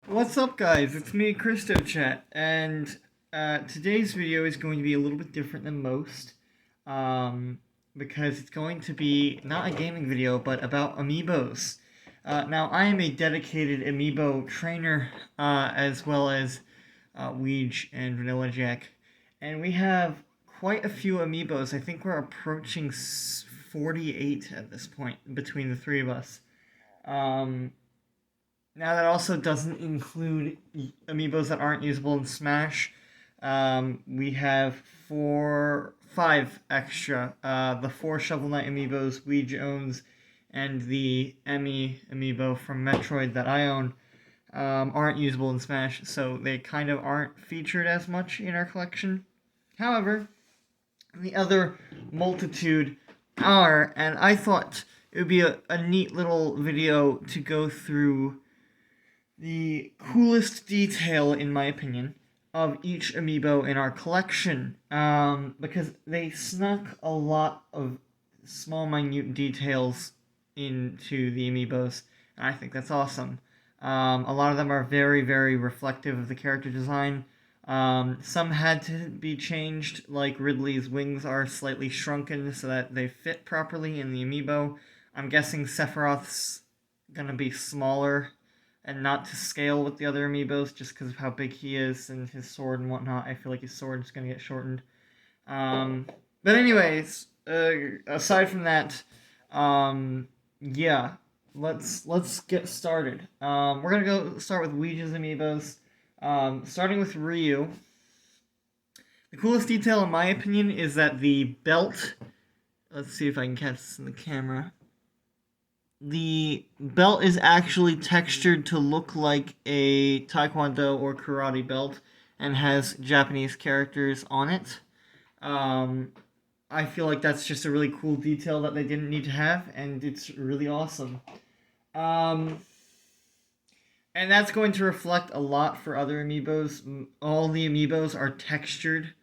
What's up, guys? It's me, Chat, and today's video is going to be a little bit different than most, um, because it's going to be not a gaming video, but about Amiibos. Now, I am a dedicated Amiibo trainer, as well as Luigi and Vanilla Jack, and we have quite a few Amiibos. I think we're approaching 48 at this point between the three of us. Um, Now that also doesn't include amiibos that aren't usable in Smash. We have five extra. The four Shovel Knight amiibos Luigi owns, and the Emmy Amiibo from Metroid that I own aren't usable in Smash, so they kind of aren't featured as much in our collection. However, the other multitude are, and I thought it would be a neat little video to go through the coolest detail, in my opinion, of each amiibo in our collection, because they snuck a lot of small, minute details into the amiibos, and I think that's awesome. A lot of them are very, very reflective of the character design. Some had to be changed, like Ridley's wings are slightly shrunken so that they fit properly in the amiibo. I'm guessing Sephiroth's gonna be smaller and not to scale with the other amiibos just because of how big he is and his sword and whatnot. I feel like his sword is going to get shortened. Um, but anyways, aside from that, yeah, let's get started. We're gonna go start with Luigi's amiibos. Starting with Ryu. The coolest detail, in my opinion, is that the belt. Let's see if I can catch this in the camera. The belt is actually textured to look like a taekwondo or karate belt and has Japanese characters on it. Um, I feel like that's just a really cool detail that they didn't need to have, and it's really awesome. Um, and that's going to reflect a lot for other amiibos. All the amiibos are textured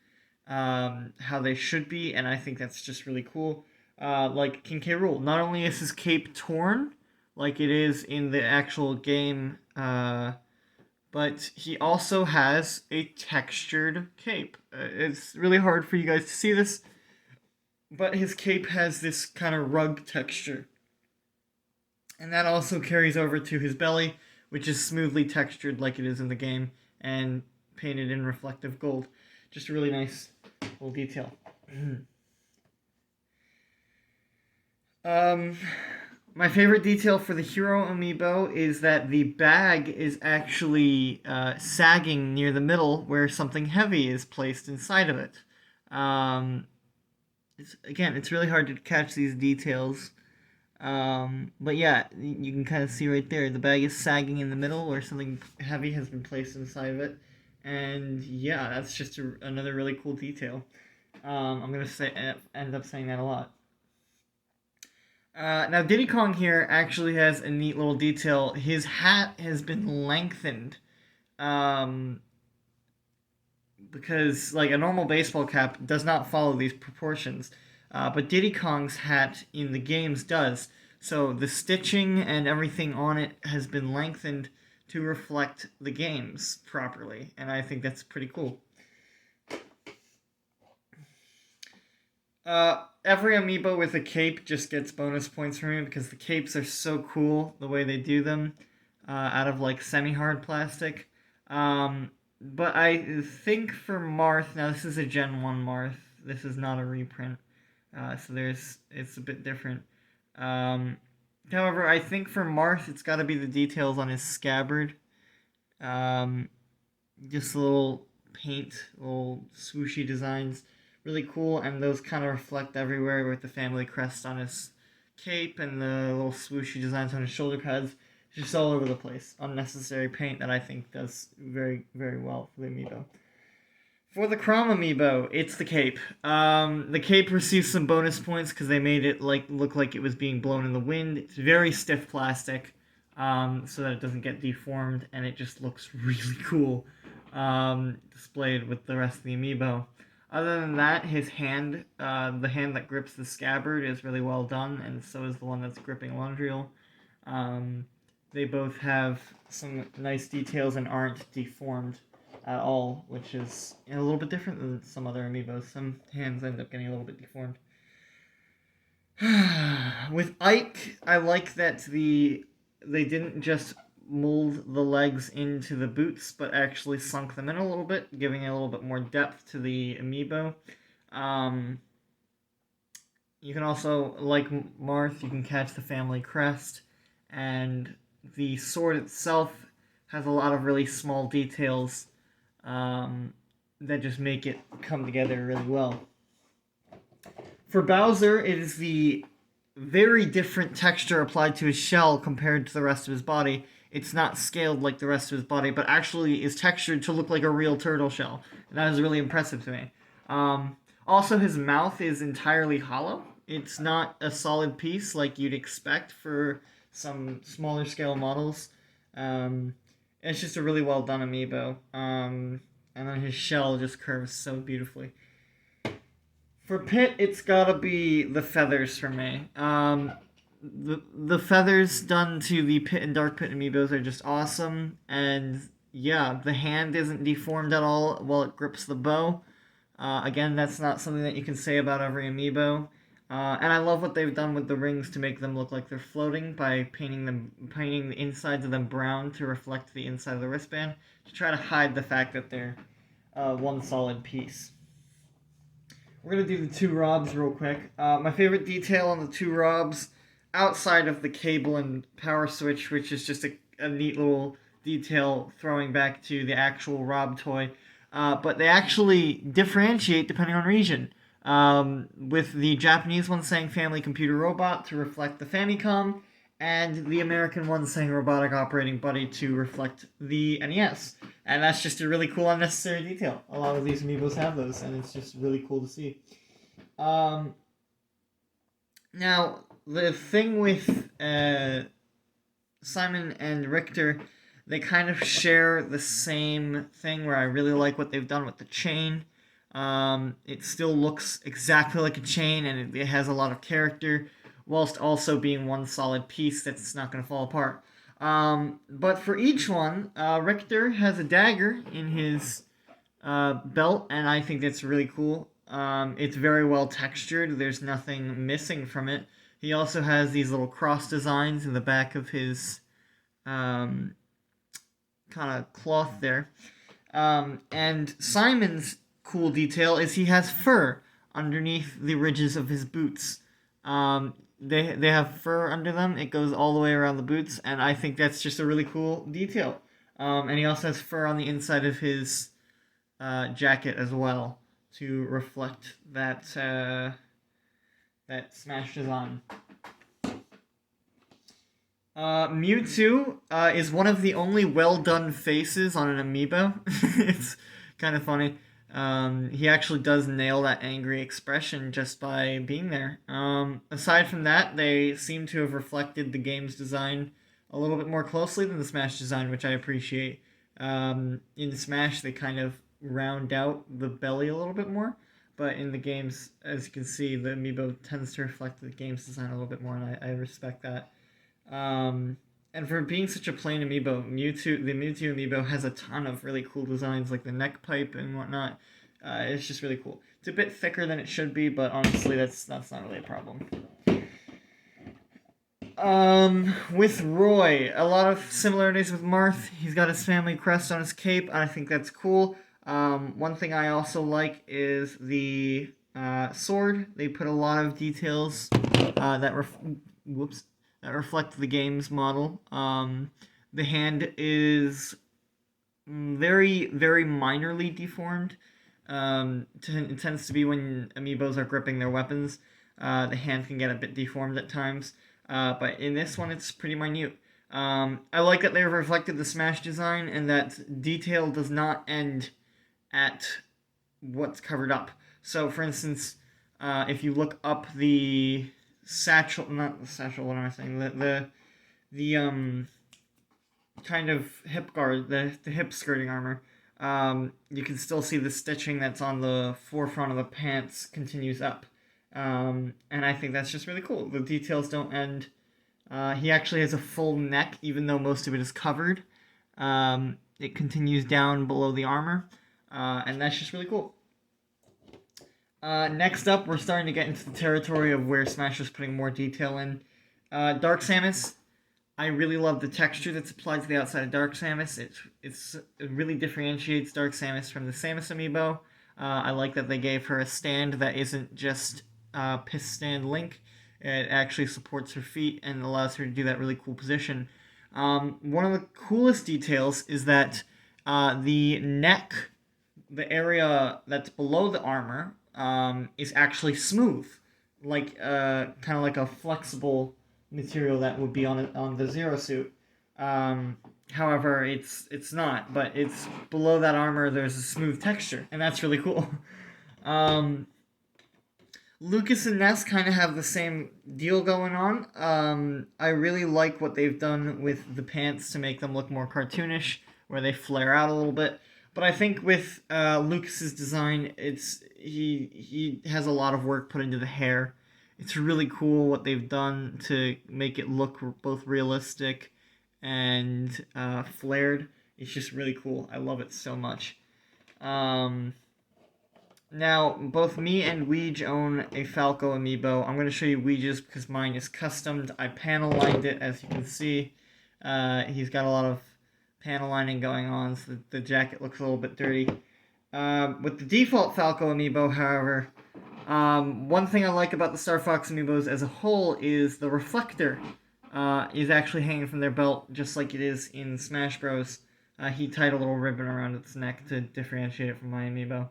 how they should be, and I think that's just really cool. Like King K Rool, not only is his cape torn, like it is in the actual game, but he also has a textured cape. It's really hard for you guys to see this, but his cape has this kind of rug texture. And that also carries over to his belly, which is smoothly textured like it is in the game and painted in reflective gold. Just a really nice little detail. um, my favorite detail for the Hero Amiibo is that the bag is actually sagging near the middle where something heavy is placed inside of it. It's really hard to catch these details. But yeah, you can kind of see right there. The bag is sagging in the middle where something heavy has been placed inside of it. And yeah, that's just another really cool detail. I'm going to end up saying that a lot. Now, Diddy Kong here actually has a neat little detail. His hat has been lengthened. Um, because, like, a normal baseball cap does not follow these proportions. But Diddy Kong's hat in the games does. So the stitching and everything on it has been lengthened to reflect the games properly. And I think that's pretty cool. Every amiibo with a cape just gets bonus points from me because the capes are so cool the way they do them out of like semi-hard plastic. But I think for Marth, now this is a Gen 1 Marth, this is not a reprint, so it's a bit different. However, I think for Marth, it's got to be the details on his scabbard. Just a little paint, little swooshy designs. Really cool, and those kind of reflect everywhere with the family crest on his cape and the little swooshy designs on his shoulder pads. Just all over the place. Unnecessary paint that I think does very, very well for the amiibo. For the Chrom amiibo, it's the cape. The cape receives some bonus points because they made it look like it was being blown in the wind. It's very stiff plastic, so that it doesn't get deformed, and it just looks really cool displayed with the rest of the amiibo. Other than that, his hand, the hand that grips the scabbard, is really well done, and so is the one that's gripping Lundriel. they both have some nice details and aren't deformed at all, which is a little bit different than some other Amiibos. Some hands end up getting a little bit deformed. With Ike, I like that they didn't just mold the legs into the boots, but actually sunk them in a little bit, giving a little bit more depth to the Amiibo. You can also, like Marth, you can catch the family crest, and the sword itself has a lot of really small details that just make it come together really well. For Bowser, it is the very different texture applied to his shell compared to the rest of his body. It's not scaled like the rest of his body, but actually is textured to look like a real turtle shell. And that is really impressive to me. Also, his mouth is entirely hollow. It's not a solid piece like you'd expect for some smaller scale models. It's just a really well done Amiibo. And then his shell just curves so beautifully. For Pit, it's gotta be the feathers for me. The feathers done to the Pit and Dark Pit Amiibos are just awesome. And yeah, the hand isn't deformed at all while it grips the bow. Again, that's not something that you can say about every Amiibo. And I love what they've done with the rings to make them look like they're floating by painting the insides of them brown to reflect the inside of the wristband to try to hide the fact that they're one solid piece. We're going to do the two Robs real quick. My favorite detail on the two Robs, outside of the cable and power switch, which is just a neat little detail throwing back to the actual Rob toy, but they actually differentiate depending on region. With the Japanese one saying Family Computer Robot to reflect the Famicom, and the American one saying Robotic Operating Buddy to reflect the NES. And that's just a really cool unnecessary detail. A lot of these Amiibos have those, and it's just really cool to see. Now, the thing with Simon and Richter, they kind of share the same thing where I really like what they've done with the chain. It still looks exactly like a chain, and it has a lot of character, whilst also being one solid piece that's not going to fall apart. But for each one, Richter has a dagger in his belt, and I think that's really cool. It's very well textured. There's nothing missing from it. He also has these little cross designs in the back of his kind of cloth there. And Simon's cool detail is he has fur underneath the ridges of his boots. They have fur under them. It goes all the way around the boots, and I think that's just a really cool detail. And he also has fur on the inside of his jacket as well to reflect that Smash design. Mewtwo is one of the only well-done faces on an Amiibo. It's kind of funny. He actually does nail that angry expression just by being there. Aside from that, they seem to have reflected the game's design a little bit more closely than the Smash design, which I appreciate. In Smash, they kind of round out the belly a little bit more, but in the games, as you can see, the Amiibo tends to reflect the game's design a little bit more, and I respect that. And for being such a plain Amiibo, the Mewtwo Amiibo has a ton of really cool designs, like the neck pipe and whatnot. It's just really cool. It's a bit thicker than it should be, but honestly, that's not really a problem. With Roy, a lot of similarities with Marth. He's got his family crest on his cape, and I think that's cool. One thing I also like is the sword. They put a lot of details that reflect the game's model. The hand is very, very minorly deformed. It tends to be when Amiibos are gripping their weapons. The hand can get a bit deformed at times. But in this one, it's pretty minute. I like that they've reflected the Smash design and that detail does not end at what's covered up. So, for instance, if you look up the satchel, not the satchel, what am I saying? The kind of hip guard, the hip skirting armor, you can still see the stitching that's on the forefront of the pants continues up. And I think that's just really cool. The details don't end He actually has a full neck, even though most of it is covered. It continues down below the armor, and that's just really cool. Next up, we're starting to get into the territory of where Smash is putting more detail in. Dark Samus, I really love the texture that's applied to the outside of Dark Samus. It really differentiates Dark Samus from the Samus Amiibo. I like that they gave her a stand that isn't just piss stand Link. It actually supports her feet and allows her to do that really cool position. One of the coolest details is that the neck, the area that's below the armor, is actually smooth, like kind of like a flexible material that would be on the Zero suit. However, it's not, but it's below that armor. There's a smooth texture, and that's really cool. Lucas and Ness kind of have the same deal going on. I really like what they've done with the pants to make them look more cartoonish, where they flare out a little bit. But I think with Lucas's design, he has a lot of work put into the hair. It's really cool what they've done to make it look both realistic and flared. It's just really cool. I love it so much. Now, both me and Weege own a Falco Amiibo. I'm going to show you Weege's because mine is customed. I panel lined it, as you can see. He's got a lot of panel lining going on, so the jacket looks a little bit dirty. With the default Falco Amiibo, however, one thing I like about the Star Fox Amiibos as a whole is the reflector is actually hanging from their belt, just like it is in Smash Bros. He tied a little ribbon around its neck to differentiate it from my Amiibo.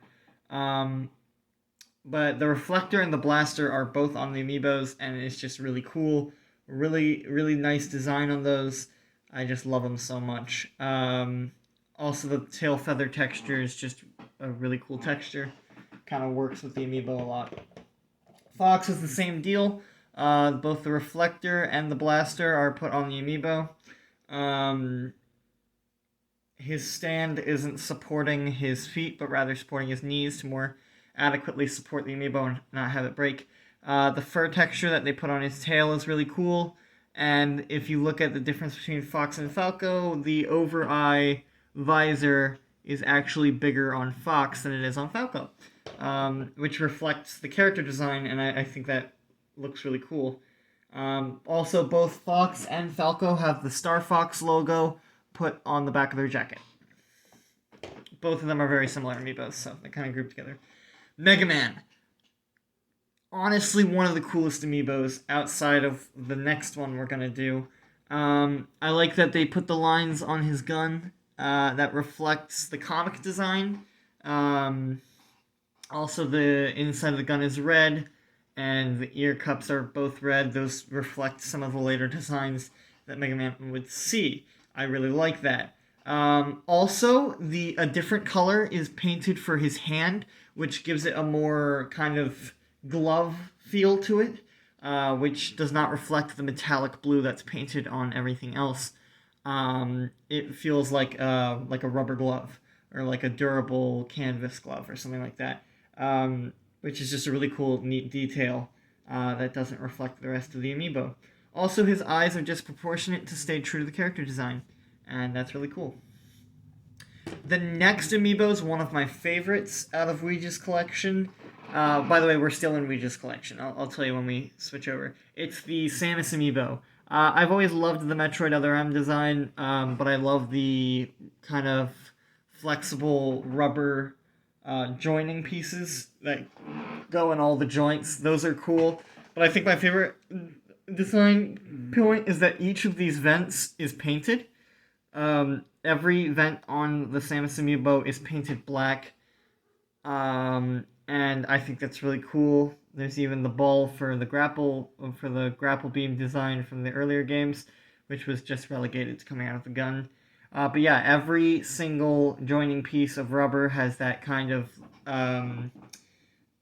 But the reflector and the blaster are both on the Amiibos, and it's just really cool. Really, really nice design on those. I just love them so much. Also, the tail feather texture is just a really cool texture. Kind of works with the Amiibo a lot. Fox is the same deal. Both the reflector and the blaster are put on the Amiibo. His stand isn't supporting his feet, but rather supporting his knees to more adequately support the Amiibo and not have it break. The fur texture that they put on his tail is really cool. And if you look at the difference between Fox and Falco, the over-eye visor is actually bigger on Fox than it is on Falco, which reflects the character design, and I think that looks really cool. Also, both Fox and Falco have the Star Fox logo put on the back of their jacket. Both of them are very similar Amiibos, so they kind of group together. Mega Man. Honestly, one of the coolest Amiibos outside of the next one we're going to do. I like that they put the lines on his gun that reflects the comic design. Also, the inside of the gun is red, and the ear cups are both red. Those reflect some of the later designs that Mega Man would see. I really like that. Also, a different color is painted for his hand, which gives it a more kind of glove feel to it, which does not reflect the metallic blue that's painted on everything else. It feels like a rubber glove or like a durable canvas glove or something like that, which is just a really cool, neat detail that doesn't reflect the rest of the Amiibo. Also, his eyes are disproportionate to stay true to the character design, and that's really cool. The next Amiibo is one of my favorites out of Ouija's collection. By the way, we're still in Ouija's collection. I'll tell you when we switch over. It's the Samus Amiibo. I've always loved the Metroid Other M design, but I love the kind of flexible rubber joining pieces that go in all the joints. Those are cool. But I think my favorite design point is that each of these vents is painted. Every vent on the Samus Amiibo is painted black. And I think that's really cool. There's even the ball for the grapple beam design from the earlier games, which was just relegated to coming out of the gun. But yeah, every single joining piece of rubber has that kind of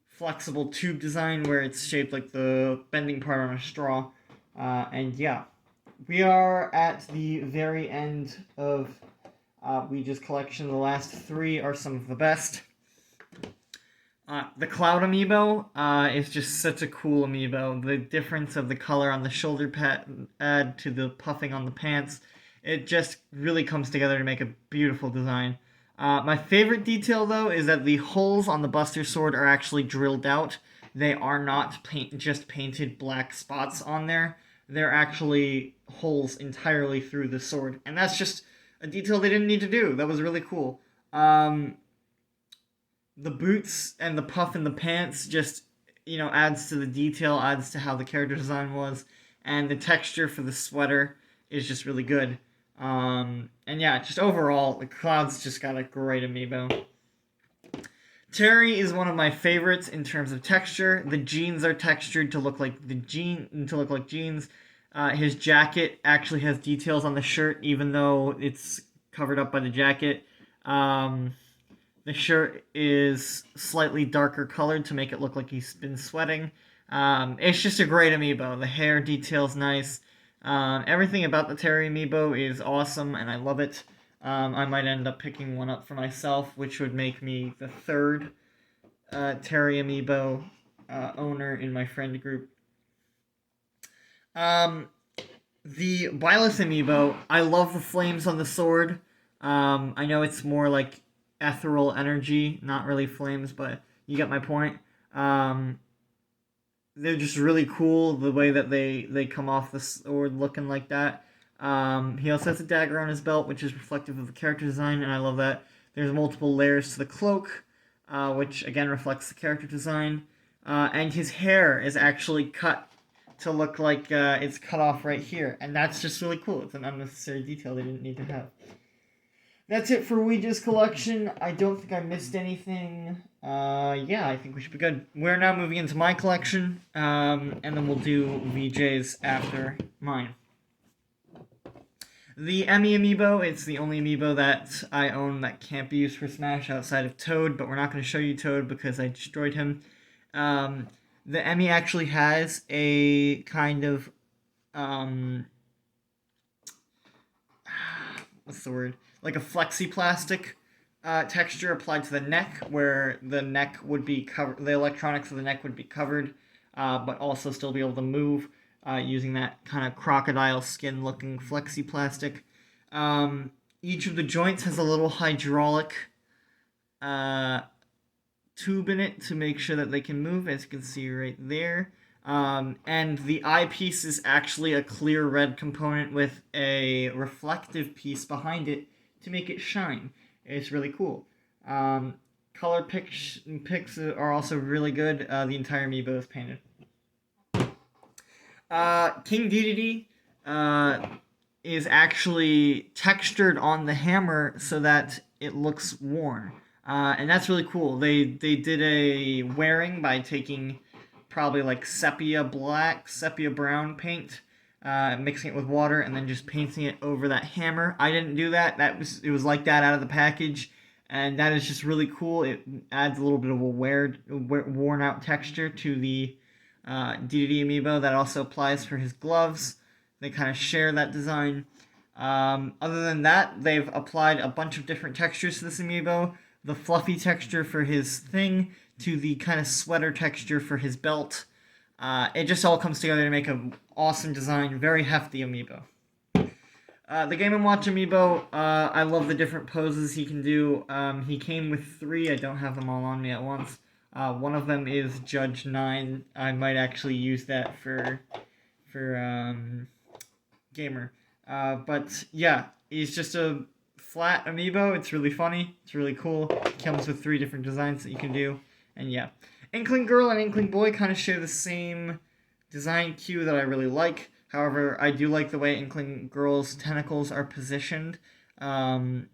flexible tube design where it's shaped like the bending part on a straw. And yeah, we are at the very end of Ouija's collection. The last three are some of the best. The Cloud Amiibo is just such a cool Amiibo. The difference of the color on the shoulder pad to the puffing on the pants, it just really comes together to make a beautiful design. My favorite detail, though, is that the holes on the Buster Sword are actually drilled out. They are not just painted black spots on there. They're actually holes entirely through the sword. And that's just a detail they didn't need to do. That was really cool. The boots and the puff in the pants just, adds to the detail, adds to how the character design was. And the texture for the sweater is just really good. And yeah, just overall, the Cloud's just got a great amiibo. Terry is one of my favorites in terms of texture. The jeans are textured to look like jeans. His jacket actually has details on the shirt, even though it's covered up by the jacket. The shirt is slightly darker colored to make it look like he's been sweating. It's just a great amiibo. The hair detail's nice. Everything about the Terry amiibo is awesome, and I love it. I might end up picking one up for myself, which would make me the third Terry amiibo owner in my friend group. The Byleth amiibo, I love the flames on the sword. I know it's more like ethereal energy, not really flames, but you get my point. They're just really cool, the way that they come off the sword looking like that. He also has a dagger on his belt, which is reflective of the character design, and I love that. There's multiple layers to the cloak, which again reflects the character design. And his hair is actually cut to look like it's cut off right here, and that's just really cool. It's an unnecessary detail they didn't need to have. That's it for Ouija's collection. I don't think I missed anything. Yeah, I think we should be good. We're now moving into my collection, and then we'll do VJ's after mine. The Emmy Amiibo, it's the only Amiibo that I own that can't be used for Smash outside of Toad, but we're not going to show you Toad because I destroyed him. The Emmy actually has a kind of, what's the word? Like a flexi-plastic texture applied to the neck, where the neck would be covered, the electronics of the neck would be covered, but also still be able to move. Using that kind of crocodile skin looking flexi plastic. Each of the joints has a little hydraulic tube in it to make sure that they can move, as you can see right there. And the eyepiece is actually a clear red component with a reflective piece behind it to make it shine. It's really cool. Color pics are also really good. The entire Amiibo is painted. King Dedede is actually textured on the hammer so that it looks worn. And that's really cool. They did a wearing by taking probably like sepia brown paint, mixing it with water, and then just painting it over that hammer. I didn't do that. It was like that out of the package, and that is just really cool. It adds a little bit of a worn out texture to the Dedede Amiibo. That also applies for his gloves. They kind of share that design. Other than that, they've applied a bunch of different textures to this Amiibo. The fluffy texture for his thing to the kind of sweater texture for his belt. It just all comes together to make an awesome design, very hefty Amiibo. The Game & Watch Amiibo, I love the different poses he can do. He came with 3, I don't have them all on me at once. One of them is Judge 9. I might actually use that for Gamer. But yeah, he's just a flat Amiibo. It's really funny. It's really cool. It comes with 3 different designs that you can do. And yeah. Inkling Girl and Inkling Boy kind of share the same design cue that I really like. However, I do like the way Inkling Girl's tentacles are positioned to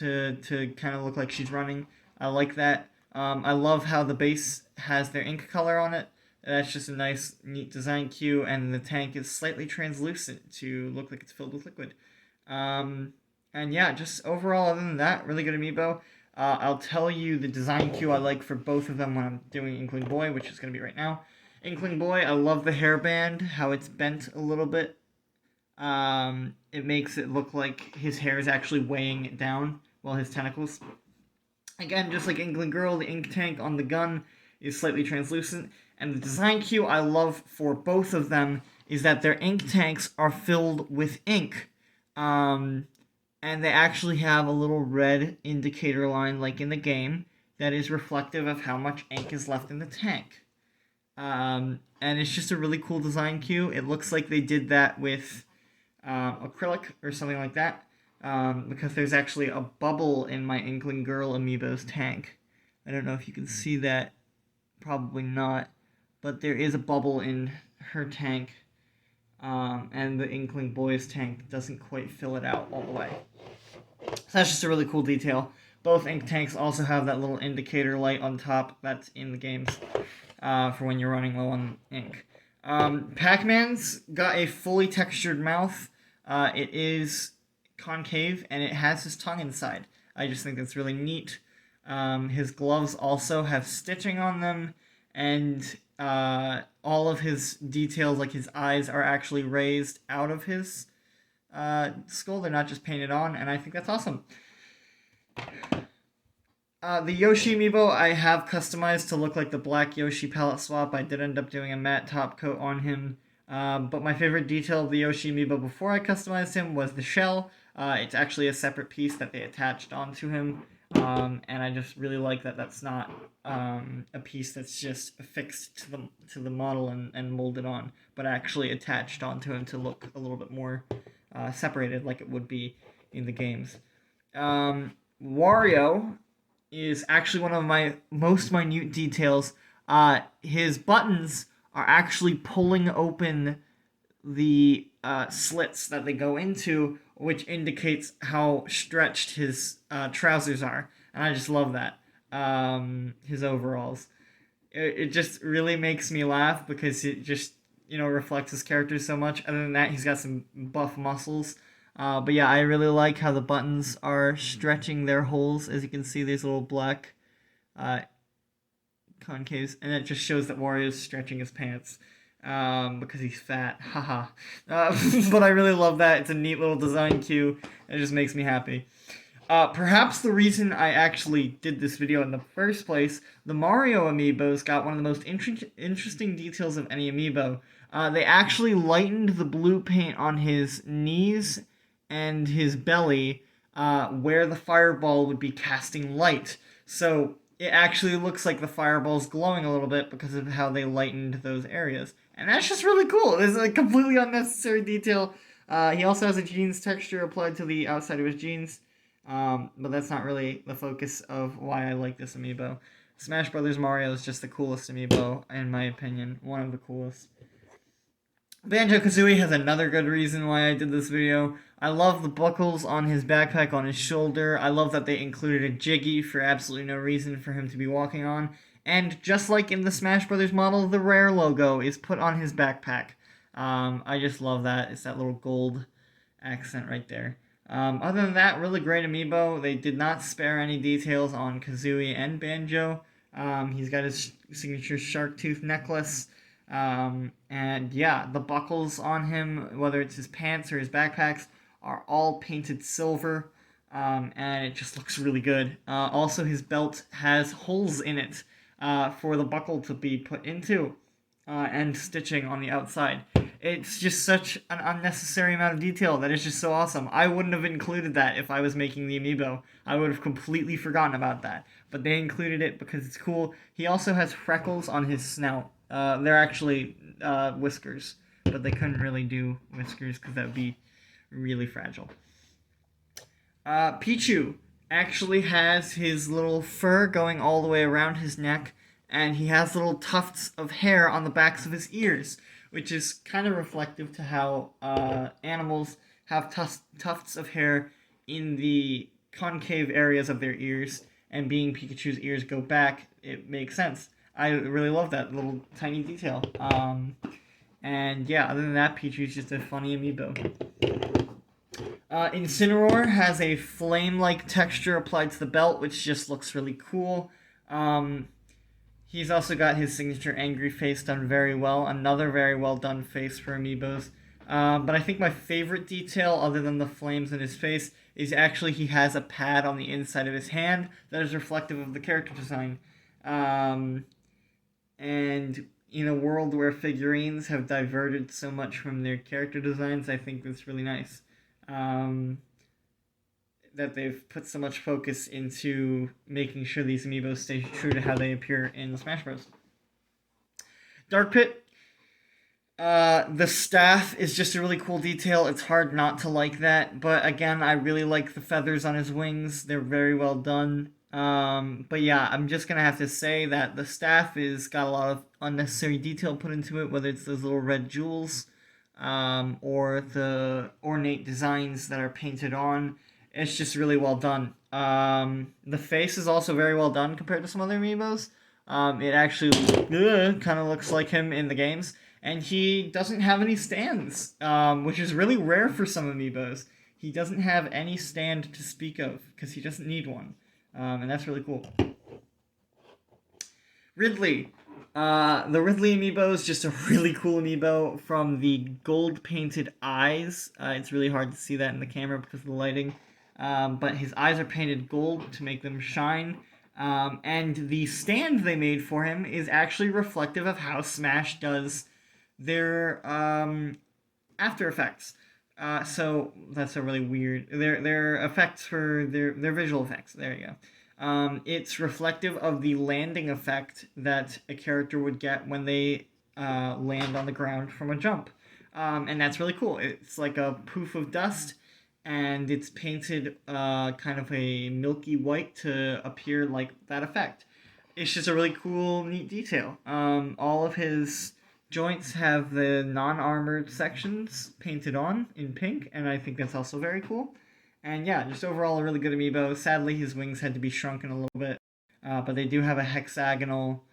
kind of look like she's running. I like that. I love how the base has their ink color on it. That's just a nice, neat design cue, and the tank is slightly translucent to look like it's filled with liquid. And yeah, just overall, other than that, really good Amiibo. I'll tell you the design cue I like for both of them when I'm doing Inkling Boy, which is going to be right now. Inkling Boy, I love the hairband, how it's bent a little bit. It makes it look like his hair is actually weighing it down, while his tentacles Again, just like Inkling Girl, the ink tank on the gun is slightly translucent. And the design cue I love for both of them is that their ink tanks are filled with ink. And they actually have a little red indicator line, like in the game, that is reflective of how much ink is left in the tank. And it's just a really cool design cue. It looks like they did that with acrylic or something like that. Because there's actually a bubble in my Inkling Girl Amiibo's tank. I don't know if you can see that. Probably not. But there is a bubble in her tank. And the Inkling Boy's tank doesn't quite fill it out all the way. So that's just a really cool detail. Both ink tanks also have that little indicator light on top that's in the games for when you're running low on ink. Pac-Man's got a fully textured mouth. It is concave, and it has his tongue inside. I just think that's really neat. His gloves also have stitching on them, and all of his details, like his eyes, are actually raised out of his skull. They're not just painted on, and I think that's awesome. The Yoshi Amiibo I have customized to look like the black Yoshi palette swap. I did end up doing a matte top coat on him. But my favorite detail of the Yoshi Amiibo before I customized him was the shell. It's actually a separate piece that they attached onto him. And I just really like that that's not a piece that's just affixed to the model and molded on, but actually attached onto him to look a little bit more separated like it would be in the games. Wario is actually one of my most minute details. His buttons are actually pulling open the slits that they go into, which indicates how stretched his trousers are. And I just love that. His overalls. It just really makes me laugh because it just, reflects his character so much. Other than that, he's got some buff muscles. But yeah, I really like how the buttons are stretching their holes. As you can see, there's little black concaves, and it just shows that Wario's stretching his pants because he's fat. Haha. But I really love that. It's a neat little design cue. It just makes me happy. Perhaps the reason I actually did this video in the first place, the Mario Amiibos got one of the most interesting details of any Amiibo. They actually lightened the blue paint on his knees and his belly where the fireball would be casting light. So it actually looks like the fireball's glowing a little bit because of how they lightened those areas. And that's just really cool. It's a completely unnecessary detail. He also has a jeans texture applied to the outside of his jeans. But that's not really the focus of why I like this Amiibo. Smash Brothers Mario is just the coolest Amiibo, in my opinion. One of the coolest. Banjo-Kazooie has another good reason why I did this video. I love the buckles on his backpack on his shoulder. I love that they included a Jiggy for absolutely no reason for him to be walking on. And just like in the Smash Brothers model, the Rare logo is put on his backpack. I just love that. It's that little gold accent right there. Other than that, really great Amiibo. They did not spare any details on Kazooie and Banjo. He's got his signature shark tooth necklace. And yeah, the buckles on him, whether it's his pants or his backpacks, are all painted silver. And it just looks really good. Also, his belt has holes in it for the buckle to be put into, and stitching on the outside. It's just such an unnecessary amount of detail that is just so awesome. I wouldn't have included that if I was making the Amiibo. I would have completely forgotten about that. But they included it because it's cool. He also has freckles on his snout. They're actually whiskers, but they couldn't really do whiskers because that would be really fragile. Pichu actually has his little fur going all the way around his neck, and he has little tufts of hair on the backs of his ears, which is kind of reflective to how animals have tufts of hair in the concave areas of their ears, and being Pikachu's ears go back, it makes sense. I really love that little tiny detail. And yeah, other than that, Pichu's just a funny Amiibo. Incineroar has a flame-like texture applied to the belt, which just looks really cool. He's also got his signature angry face done very well. Another very well done face for Amiibos. But I think my favorite detail, other than the flames in his face, is actually he has a pad on the inside of his hand that is reflective of the character design. And in a world where figurines have diverted so much from their character designs, I think that's really nice. That they've put so much focus into making sure these amiibos stay true to how they appear in Smash Bros. Dark Pit. The staff is just a really cool detail. It's hard not to like that, but again, I really like the feathers on his wings. They're very well done. But yeah, I'm just gonna have to say that the staff is got a lot of unnecessary detail put into it, whether it's those little red jewels, or the ornate designs that are painted on. It's just really well done. The face is also very well done compared to some other amiibos. It actually kind of looks like him in the games. And he doesn't have any stands, which is really rare for some amiibos. He doesn't have any stand to speak of, because he doesn't need one. And that's really cool. Ridley. The Ridley Amiibo is just a really cool amiibo from the gold-painted eyes. It's really hard to see that in the camera because of the lighting. But his eyes are painted gold to make them shine. And the stand they made for him is actually reflective of how Smash does their After Effects. So that's a really weird... Their effects for... Their visual effects. There you go. It's reflective of the landing effect that a character would get when they land on the ground from a jump. And that's really cool. It's like a poof of dust, and it's painted kind of a milky white to appear like that effect. It's just a really cool, neat detail. All of his joints have the non-armored sections painted on in pink, and I think that's also very cool. And yeah, just overall a really good amiibo. Sadly, his wings had to be shrunken a little bit, but they do have a hexagonal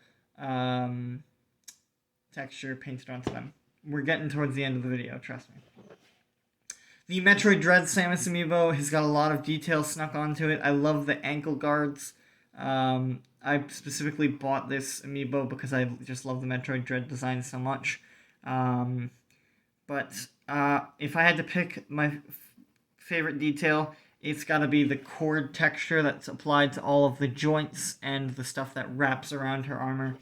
texture painted onto them. We're getting towards the end of the video, trust me. The Metroid Red Samus amiibo has got a lot of detail snuck onto it. I love the ankle guards. I specifically bought this amiibo because I just love the Metroid Dread design so much. But if I had to pick my favorite detail, it's got to be the cord texture that's applied to all of the joints and the stuff that wraps around her armor,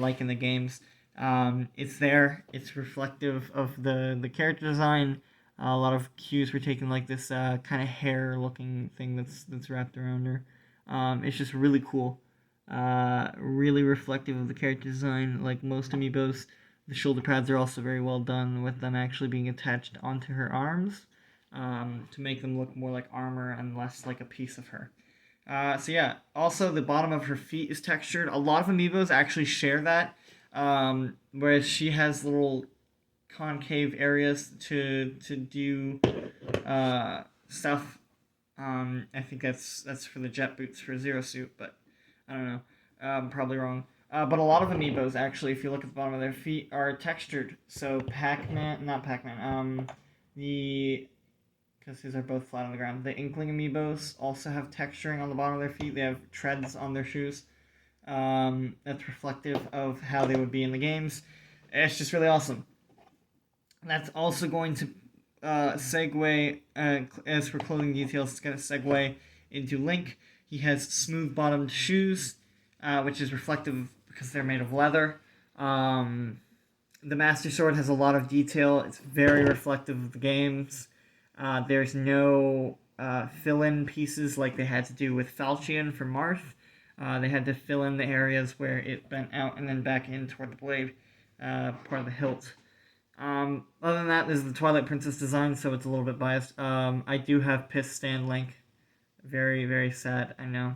like in the games. It's there. It's reflective of the character design. A lot of cues were taken like this kind of hair-looking thing that's wrapped around her. It's just really cool. Really reflective of the character design. Like most amiibos, the shoulder pads are also very well done, with them actually being attached onto her arms to make them look more like armor and less like a piece of her. So yeah, also the bottom of her feet is textured. A lot of amiibos actually share that, whereas she has little concave areas to do stuff. I think that's for the jet boots for Zero Suit, but I don't know. I'm probably wrong. But a lot of amiibos, actually, if you look at the bottom of their feet, are textured. So because these are both flat on the ground. The Inkling amiibos also have texturing on the bottom of their feet. They have treads on their shoes. That's reflective of how they would be in the games. It's just really awesome. That's also going to segue, as for clothing details, it's going to segue into Link. He has smooth-bottomed shoes, which is reflective because they're made of leather. The Master Sword has a lot of detail. It's very reflective of the games. There's no fill-in pieces like they had to do with Falchion for Marth. They had to fill in the areas where it bent out and then back in toward the blade, part of the hilt. Other than that, there's the Twilight Princess design, so it's a little bit biased. I do have Piss Stand Link. Very, very sad, I know.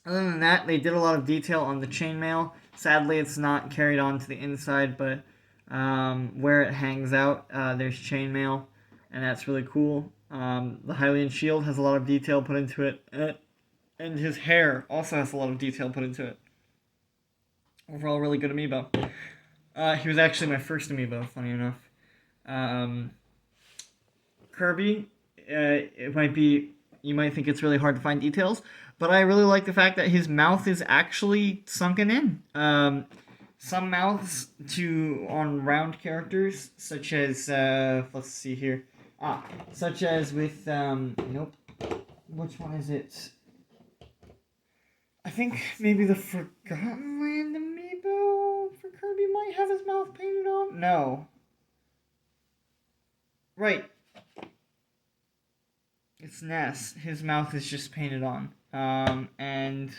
Other than that, they did a lot of detail on the chainmail. Sadly, it's not carried on to the inside, but where it hangs out, there's chainmail, and that's really cool. The Hylian shield has a lot of detail put into it, and his hair also has a lot of detail put into it. Overall, really good amiibo. He was actually my first amiibo, funny enough. Kirby, you might think it's really hard to find details, but I really like the fact that his mouth is actually sunken in. Some mouths on round characters, such as, let's see here, Such as with, nope. Which one is it? I think maybe the Forgotten Land Amiibo for Kirby might have his mouth painted on? No. Right. It's Ness. His mouth is just painted on. And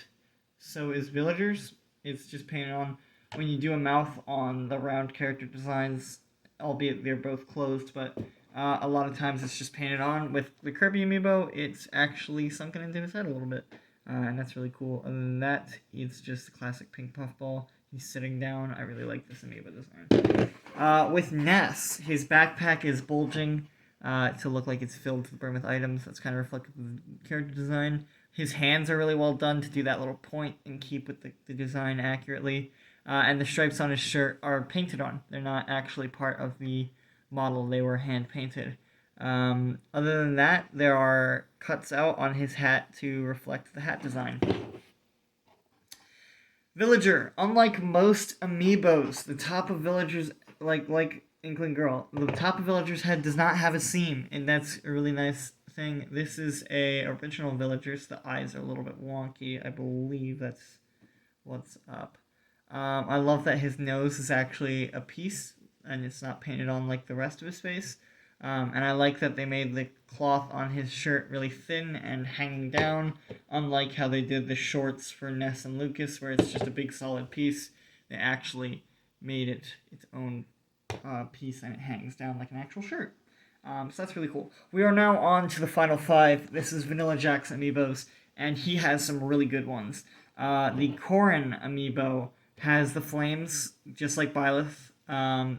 so is Villagers. It's just painted on. When you do a mouth on the round character designs, albeit they're both closed, but a lot of times it's just painted on. With the Kirby Amiibo, it's actually sunken into his head a little bit. And that's really cool. Other than that, it's just a classic pink puffball. He's sitting down. I really like this Amiibo design. With Ness, his backpack is bulging to look like it's filled to the brim with items. That's kind of reflective of the character design. His hands are really well done to do that little point and keep with the design accurately. And the stripes on his shirt are painted on. They're not actually part of the model. They were hand painted. Other than that, there are cuts out on his hat to reflect the hat design. Villager. Unlike most Amiibos, the top of Villager's, like Inkling Girl, the top of Villager's head does not have a seam, and that's a really nice thing. This is a original Villager, so the eyes are a little bit wonky. I believe that's what's up. I love that his nose is actually a piece, and it's not painted on like the rest of his face. And I like that they made the cloth on his shirt really thin and hanging down, unlike how they did the shorts for Ness and Lucas, where it's just a big solid piece. They actually made it its own piece, and it hangs down like an actual shirt. So that's really cool. We are now on to the final 5. This is Vanilla Jack's Amiibos, and he has some really good ones. The Corrin Amiibo has the flames, just like Byleth.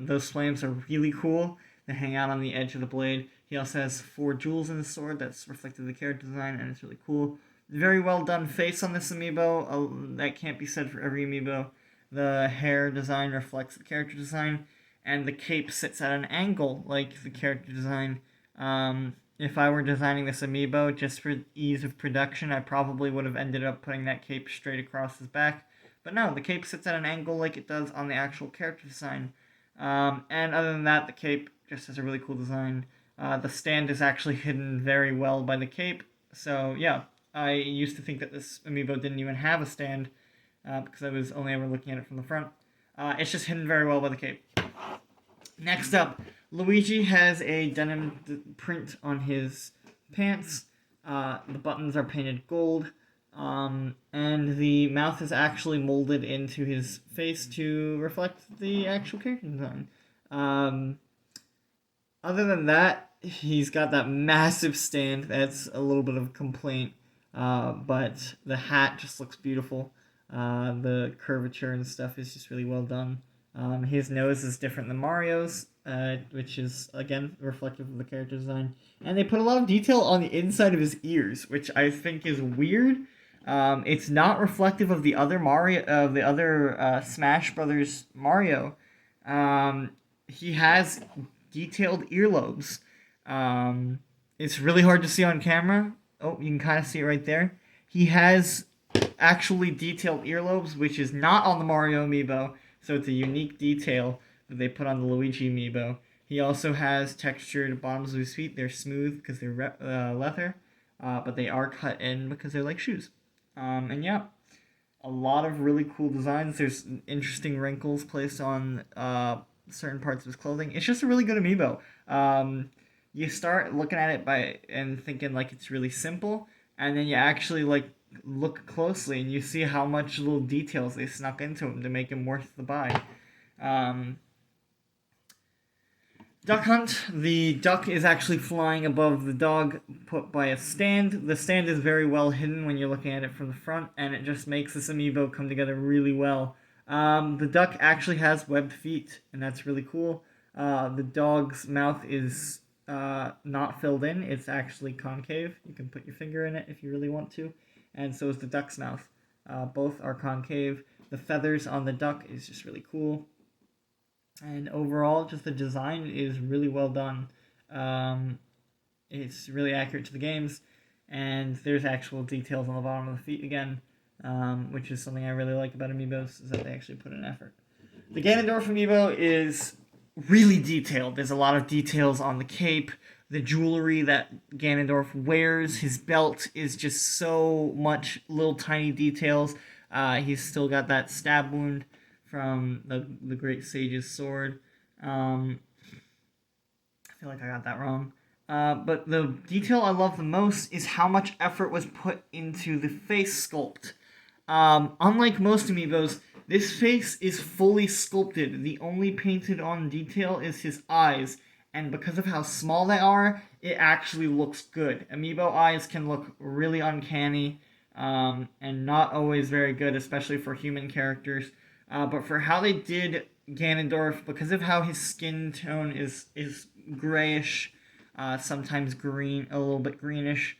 Those flames are really cool. They hang out on the edge of the blade. He also has 4 jewels in his sword. That's reflective of the character design, and it's really cool. Very well done face on this Amiibo. That can't be said for every Amiibo. The hair design reflects the character design, and the cape sits at an angle like the character design. If I were designing this Amiibo just for ease of production, I probably would have ended up putting that cape straight across his back. But no, the cape sits at an angle like it does on the actual character design. And other than that, the cape just has a really cool design. The stand is actually hidden very well by the cape. So yeah, I used to think that this Amiibo didn't even have a stand because I was only ever looking at it from the front. It's just hidden very well by the cape. Next up, Luigi has a denim print on his pants. The buttons are painted gold. And the mouth is actually molded into his face to reflect the actual character design. Other than that, he's got that massive stand. That's a little bit of a complaint, but the hat just looks beautiful. The curvature and stuff is just really well done. His nose is different than Mario's, which is, again, reflective of the character design. And they put a lot of detail on the inside of his ears, which I think is weird. It's not reflective of the other Smash Brothers Mario. He has detailed earlobes. It's really hard to see on camera. Oh, you can kind of see it right there. He has actually detailed earlobes, which is not on the Mario Amiibo, so it's a unique detail that they put on the Luigi Amiibo. He also has textured bottoms of his feet. They're smooth because they're leather, but they are cut in because they're like shoes. And yeah, a lot of really cool designs. There's interesting wrinkles placed on certain parts of his clothing. It's just a really good Amiibo. You start looking at it and thinking like it's really simple, and then you actually like look closely and you see how much little details they snuck into him to make him worth the buy. Duck Hunt. The duck is actually flying above the dog put by a stand. The stand is very well hidden when you're looking at it from the front, and it just makes this Amiibo come together really well. The duck actually has webbed feet, and that's really cool. The dog's mouth is not filled in. It's actually concave. You can put your finger in it if you really want to. And so is the duck's mouth. Both are concave. The feathers on the duck is just really cool. And overall, just the design is really well done. It's really accurate to the games. And there's actual details on the bottom of the feet again, which is something I really like about Amiibos, is that they actually put in effort. The Ganondorf Amiibo is really detailed. There's a lot of details on the cape, the jewelry that Ganondorf wears. His belt is just so much little tiny details. He's still got that stab wound from the Great Sage's sword. I feel like I got that wrong. But the detail I love the most is how much effort was put into the face sculpt. Unlike most Amiibos, this face is fully sculpted. The only painted on detail is his eyes, and because of how small they are, it actually looks good. Amiibo eyes can look really uncanny, and not always very good, especially for human characters. But for how they did Ganondorf, because of how his skin tone is grayish, sometimes green, a little bit greenish,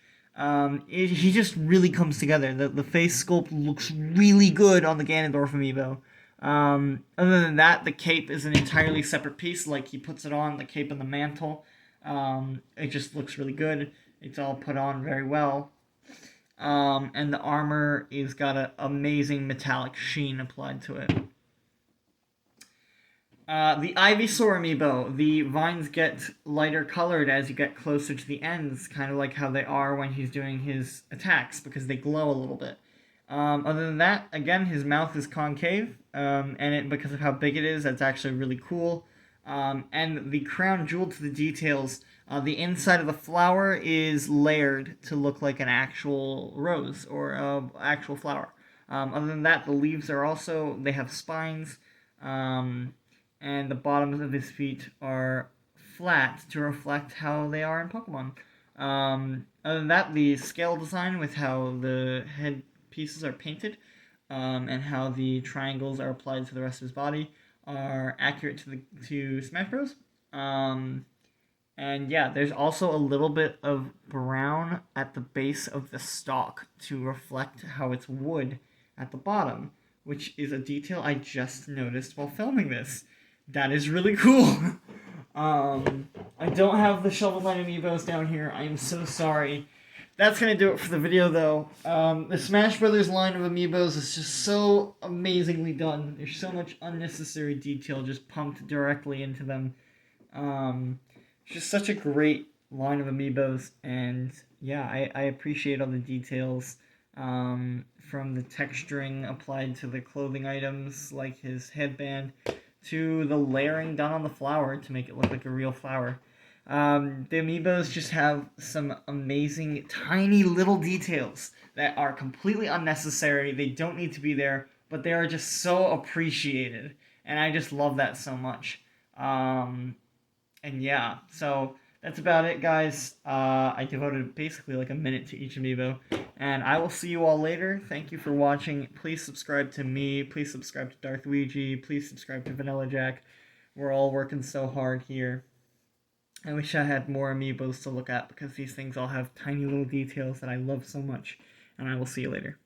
he just really comes together. The face sculpt looks really good on the Ganondorf Amiibo. Other than that, the cape is an entirely separate piece. Like, he puts it on, the cape and the mantle. It just looks really good. It's all put on very well. And the armor is got an amazing metallic sheen applied to it. The Ivysaur Amiibo, the vines get lighter colored as you get closer to the ends, kind of like how they are when he's doing his attacks, because they glow a little bit. Other than that, again, his mouth is concave, and because of how big it is, that's actually really cool. And the crown jewel to the details, the inside of the flower is layered to look like an actual rose or actual flower. Other than that, the leaves are also, they have spines, and the bottoms of his feet are flat to reflect how they are in Pokemon. Other than that, the scale design with how the head pieces are painted, and how the triangles are applied to the rest of his body are accurate to Smash Bros. And yeah, there's also a little bit of brown at the base of the stalk to reflect how it's wood at the bottom, which is a detail I just noticed while filming this. That is really cool. I don't have the Shovel Knight Amiibos down here. I am so sorry. That's going to do it for the video, though. The Smash Brothers line of Amiibos is just so amazingly done. There's so much unnecessary detail just pumped directly into them. It's just such a great line of Amiibos, and yeah, I appreciate all the details, from the texturing applied to the clothing items, like his headband, to the layering done on the flower to make it look like a real flower. The Amiibos just have some amazing, tiny little details that are completely unnecessary. They don't need to be there, but they are just so appreciated, and I just love that so much. And yeah, so that's about it, guys. I devoted basically like a minute to each Amiibo, and I will see you all later. Thank you for watching. Please subscribe to me. Please subscribe to Darth Luigi. Please subscribe to Vanilla Jack. We're all working so hard here. I wish I had more Amiibos to look at, because these things all have tiny little details that I love so much. And I will see you later.